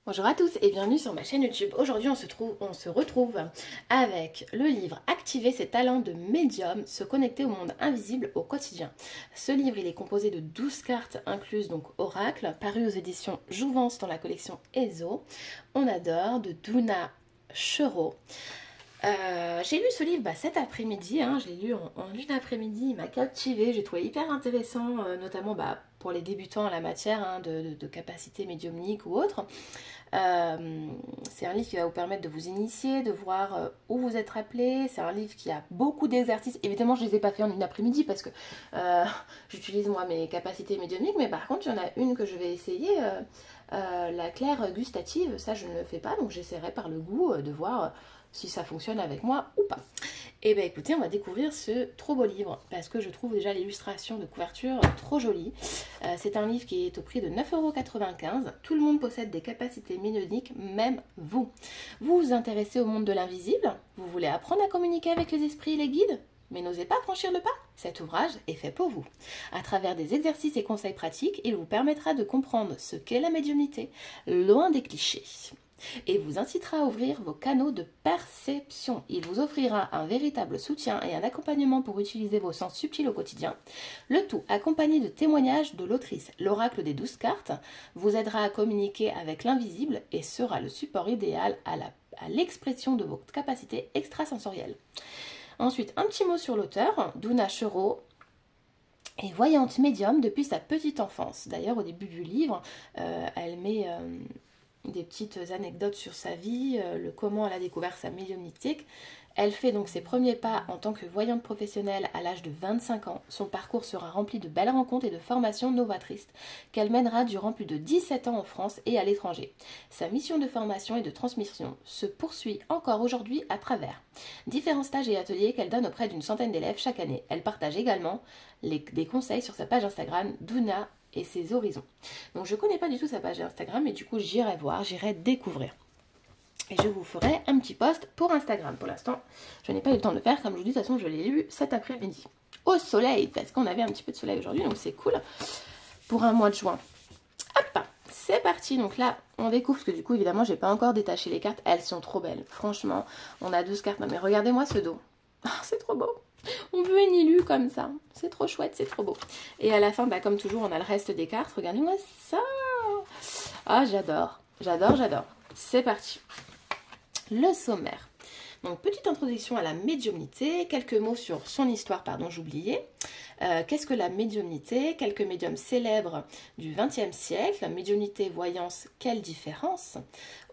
Bonjour à tous et bienvenue sur ma chaîne YouTube. Aujourd'hui on se retrouve avec le livre Activer ses talents de médium, se connecter au monde invisible au quotidien. Ce livre il est composé de 12 cartes incluses donc Oracle, paru aux éditions Jouvence dans la collection ESO. On adore de Duna Chereau. J'ai lu ce livre cet après-midi, je l'ai lu en une après-midi, il m'a captivé, j'ai trouvé hyper intéressant, notamment pour les débutants en la matière de capacité médiumnique ou autre. C'est un livre qui va vous permettre de vous initier, de voir où vous êtes appelé. C'est un livre qui a beaucoup d'exercices. Évidemment, je ne les ai pas fait en une après-midi parce que j'utilise moi mes capacités médiumniques, mais par contre, il y en a une que je vais essayer, la claire gustative. Ça, je ne le fais pas, donc j'essaierai par le goût de voir si ça fonctionne avec moi ou pas. Et bien écoutez, on va découvrir ce trop beau livre parce que je trouve déjà l'illustration de couverture trop jolie. C'est un livre qui est au prix de 9,95 €. Tout le monde possède des capacités médiumniques, même vous. Vous vous intéressez au monde de l'invisible? Vous voulez apprendre à communiquer avec les esprits et les guides? Mais n'osez pas franchir le pas? Cet ouvrage est fait pour vous. À travers des exercices et conseils pratiques, il vous permettra de comprendre ce qu'est la médiumnité, loin des clichés, et vous incitera à ouvrir vos canaux de perception. Il vous offrira un véritable soutien et un accompagnement pour utiliser vos sens subtils au quotidien. Le tout accompagné de témoignages de l'autrice. L'oracle des 12 cartes vous aidera à communiquer avec l'invisible et sera le support idéal à l'expression de vos capacités extrasensorielles. Ensuite, un petit mot sur l'auteur. Duna Chereau est voyante médium depuis sa petite enfance. D'ailleurs, au début du livre, elle met des petites anecdotes sur sa vie, le comment elle a découvert sa médiumnité. Elle fait donc ses premiers pas en tant que voyante professionnelle à l'âge de 25 ans. Son parcours sera rempli de belles rencontres et de formations novatrices qu'elle mènera durant plus de 17 ans en France et à l'étranger. Sa mission de formation et de transmission se poursuit encore aujourd'hui à travers différents stages et ateliers qu'elle donne auprès d'une centaine d'élèves chaque année. Elle partage également des conseils sur sa page Instagram Duna et ses horizons. Donc je connais pas du tout sa page Instagram, mais du coup j'irai voir, j'irai découvrir. Et je vous ferai un petit post pour Instagram. Pour l'instant, je n'ai pas eu le temps de le faire. Comme je vous dis, de toute façon, je l'ai lu cet après-midi. Au soleil, parce qu'on avait un petit peu de soleil aujourd'hui, donc c'est cool. Pour un mois de juin. Hop, c'est parti. Donc là, on découvre, parce que du coup, évidemment, j'ai pas encore détaché les cartes. Elles sont trop belles. Franchement, on a 12 cartes. Non, mais regardez-moi ce dos. C'est trop beau. On veut une illu comme ça. C'est trop chouette, c'est trop beau. Et à la fin, comme toujours, on a le reste des cartes. Regardez-moi ça. Ah, j'adore. J'adore, j'adore. C'est parti. Le sommaire. Donc, petite introduction à la médiumnité, quelques mots sur son histoire, j'oubliais. Qu'est-ce que la médiumnité? Quelques médiums célèbres du XXe siècle. Médiumnité, voyance, quelle différence?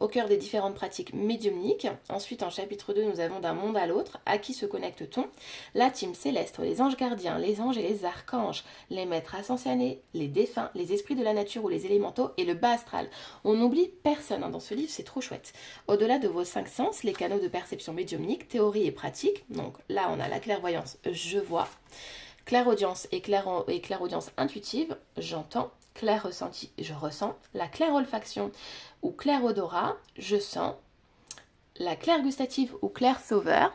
Au cœur des différentes pratiques médiumniques. Ensuite, en chapitre 2, nous avons d'un monde à l'autre. À qui se connecte-t-on? La team céleste, les anges gardiens, les anges et les archanges, les maîtres ascensionnés, les défunts, les esprits de la nature ou les élémentaux et le bas astral. On n'oublie personne dans ce livre, c'est trop chouette. Au-delà de vos 5 sens, les canaux de perception médiumnique, théorie et pratique. Donc là, on a la clairvoyance, je vois. Clairaudience et clairaudience intuitive, j'entends. Clair ressenti, je ressens. La claire olfaction ou clair odorat, je sens. La claire gustative ou clair sauveur.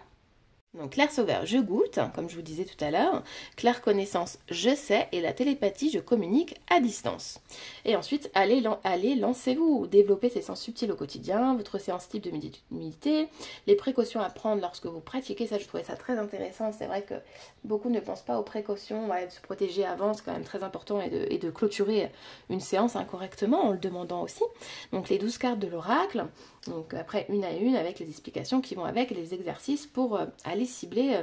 Donc clair sauveur, je goûte, comme je vous disais tout à l'heure. Claire connaissance, je sais. Et la télépathie, je communique à distance. Et ensuite, allez lancez-vous. Développez ces sens subtils au quotidien, votre séance type de médiumnité, les précautions à prendre lorsque vous pratiquez. Ça, je trouvais ça très intéressant. C'est vrai que beaucoup ne pensent pas aux précautions, de se protéger avant, c'est quand même très important, et de clôturer une séance correctement en le demandant aussi. Donc les 12 cartes de l'oracle, donc après une à une avec les explications qui vont avec, les exercices pour aller cibler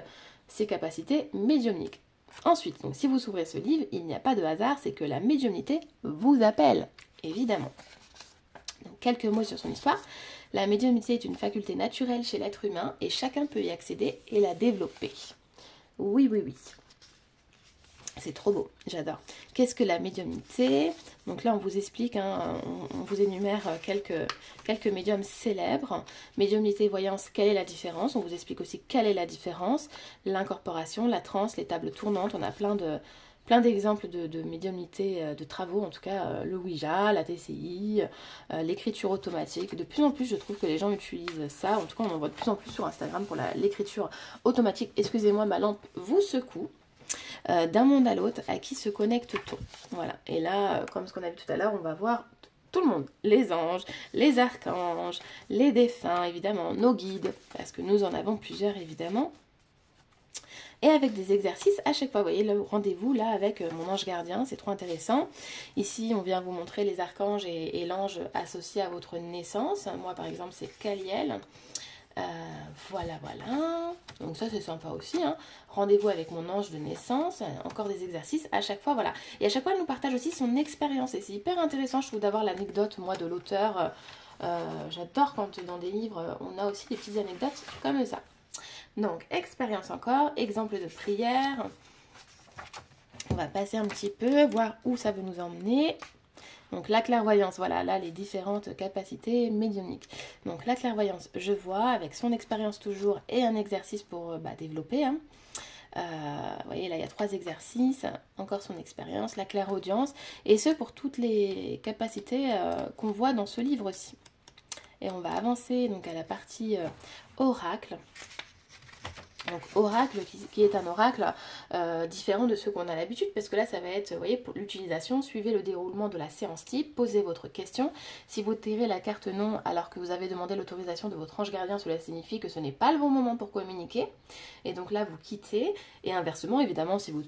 ses capacités médiumniques. Ensuite, donc, si vous ouvrez ce livre, il n'y a pas de hasard, c'est que la médiumnité vous appelle, évidemment. Donc, quelques mots sur son histoire. La médiumnité est une faculté naturelle chez l'être humain et chacun peut y accéder et la développer. Oui, oui, oui. C'est trop beau, j'adore. Qu'est-ce que la médiumnité? Donc là, on vous explique, on vous énumère quelques médiums célèbres. Médiumnité, voyance, quelle est la différence? On vous explique aussi quelle est la différence. L'incorporation, la transe, les tables tournantes. On a plein d'exemples de médiumnité, de travaux, en tout cas le Ouija, la TCI, l'écriture automatique. De plus en plus, je trouve que les gens utilisent ça. En tout cas, on en voit de plus en plus sur Instagram pour l'écriture automatique. Excusez-moi, ma lampe vous secoue. D'un monde à l'autre, à qui se connecte-t-on? Voilà, et là, comme ce qu'on a vu tout à l'heure, on va voir tout le monde, les anges, les archanges, les défunts, évidemment, nos guides, parce que nous en avons plusieurs, évidemment. Et avec des exercices à chaque fois. Vous voyez le rendez-vous là avec mon ange gardien, c'est trop intéressant. Ici, on vient vous montrer les archanges et l'ange associé à votre naissance. Moi, par exemple, c'est Caliel. Voilà. Donc ça, c'est sympa aussi. Hein. Rendez-vous avec mon ange de naissance. Encore des exercices à chaque fois, voilà. Et à chaque fois, elle nous partage aussi son expérience. Et c'est hyper intéressant, je trouve, d'avoir l'anecdote, moi, de l'auteur. J'adore quand dans des livres, on a aussi des petites anecdotes comme ça. Donc, expérience encore, exemple de prière. On va passer un petit peu, voir où ça veut nous emmener. Donc, la clairvoyance, voilà, là, les différentes capacités médiumniques. Donc, la clairvoyance, je vois, avec son expérience toujours et un exercice pour développer. Hein. Vous voyez, là, il y a 3 exercices, encore son expérience, la clairaudience, et ce, pour toutes les capacités qu'on voit dans ce livre-ci. Et on va avancer donc à la partie oracle. Donc oracle qui est un oracle différent de ceux qu'on a l'habitude, parce que là ça va être, vous voyez, pour l'utilisation, suivez le déroulement de la séance type, posez votre question. Si vous tirez la carte non alors que vous avez demandé l'autorisation de votre ange gardien, cela signifie que ce n'est pas le bon moment pour communiquer. Et donc là vous quittez, et inversement évidemment si vous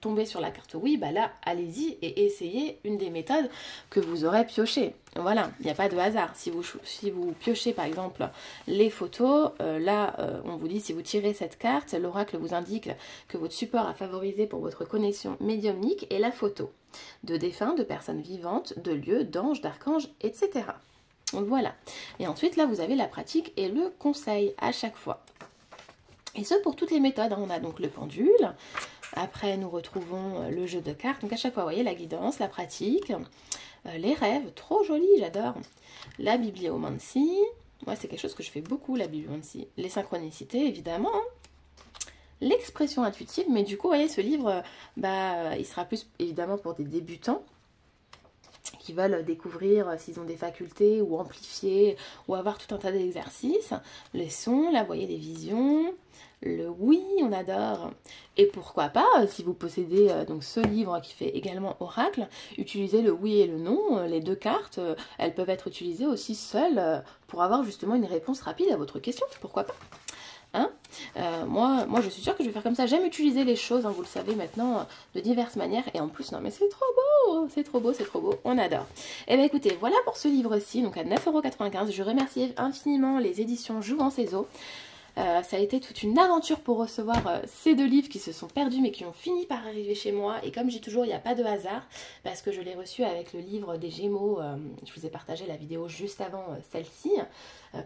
tombez sur la carte oui, bah là allez-y et essayez une des méthodes que vous aurez pioché. Voilà, il n'y a pas de hasard. Si vous piochez par exemple les photos, on vous dit si vous tirez cette carte, l'oracle vous indique que votre support à favoriser pour votre connexion médiumnique est la photo de défunts, de personnes vivantes, de lieux, d'anges, d'archanges, etc. Voilà. Et ensuite là vous avez la pratique et le conseil à chaque fois. Et ce pour toutes les méthodes. On a donc le pendule. Après, nous retrouvons le jeu de cartes. Donc à chaque fois, vous voyez, la guidance, la pratique, les rêves, trop joli, j'adore. La bibliomancie. Moi, c'est quelque chose que je fais beaucoup, la bibliomancie. Les synchronicités, évidemment. L'expression intuitive. Mais du coup, vous voyez, ce livre, il sera plus, évidemment, pour des débutants qui veulent découvrir s'ils ont des facultés ou amplifier ou avoir tout un tas d'exercices. Les sons, là, vous voyez, les visions. Le oui, on adore. Et pourquoi pas, si vous possédez donc ce livre qui fait également oracle, utilisez le oui et le non. Les 2 cartes, elles peuvent être utilisées aussi seules pour avoir justement une réponse rapide à votre question. Pourquoi pas, hein. Moi, je suis sûre que je vais faire comme ça. J'aime utiliser les choses, hein, vous le savez maintenant, de diverses manières. Et en plus, non mais c'est trop beau, c'est trop beau, c'est trop beau, on adore. Et bien écoutez, voilà pour ce livre-ci, donc à 9,95 €. Je remercie infiniment les éditions Jouvencézo. Ça a été toute une aventure pour recevoir ces 2 livres qui se sont perdus mais qui ont fini par arriver chez moi. Et comme je dis toujours, il n'y a pas de hasard parce que je l'ai reçu avec le livre des Gémeaux. Je vous ai partagé la vidéo juste avant celle-ci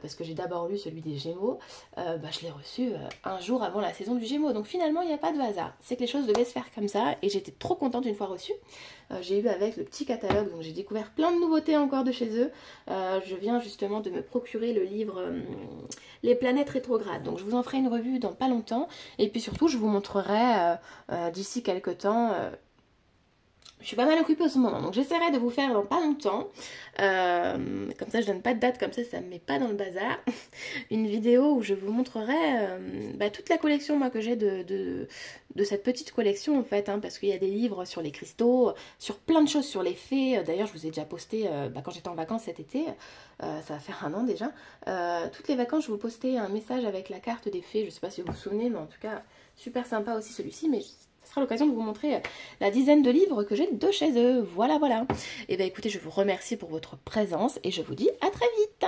parce que j'ai d'abord lu celui des Gémeaux. Je l'ai reçu un jour avant la saison du Gémeaux. Donc finalement, il n'y a pas de hasard. C'est que les choses devaient se faire comme ça et j'étais trop contente une fois reçue. J'ai eu avec le petit catalogue, donc j'ai découvert plein de nouveautés encore de chez eux. Je viens justement de me procurer le livre Les planètes rétrogrades. Donc je vous en ferai une revue dans pas longtemps. Et puis surtout, je vous montrerai d'ici quelques temps... je suis pas mal occupée en ce moment, donc j'essaierai de vous faire dans pas longtemps, comme ça je donne pas de date, comme ça me met pas dans le bazar, une vidéo où je vous montrerai toute la collection moi que j'ai de cette petite collection en fait, hein, parce qu'il y a des livres sur les cristaux, sur plein de choses, sur les fées. D'ailleurs je vous ai déjà posté quand j'étais en vacances cet été, ça va faire 1 an déjà, toutes les vacances je vous postais un message avec la carte des fées, je sais pas si vous vous souvenez, mais en tout cas super sympa aussi celui-ci, mais... ce sera l'occasion de vous montrer la dizaine de livres que j'ai de chez eux. Voilà. Et bien écoutez, je vous remercie pour votre présence et je vous dis à très vite.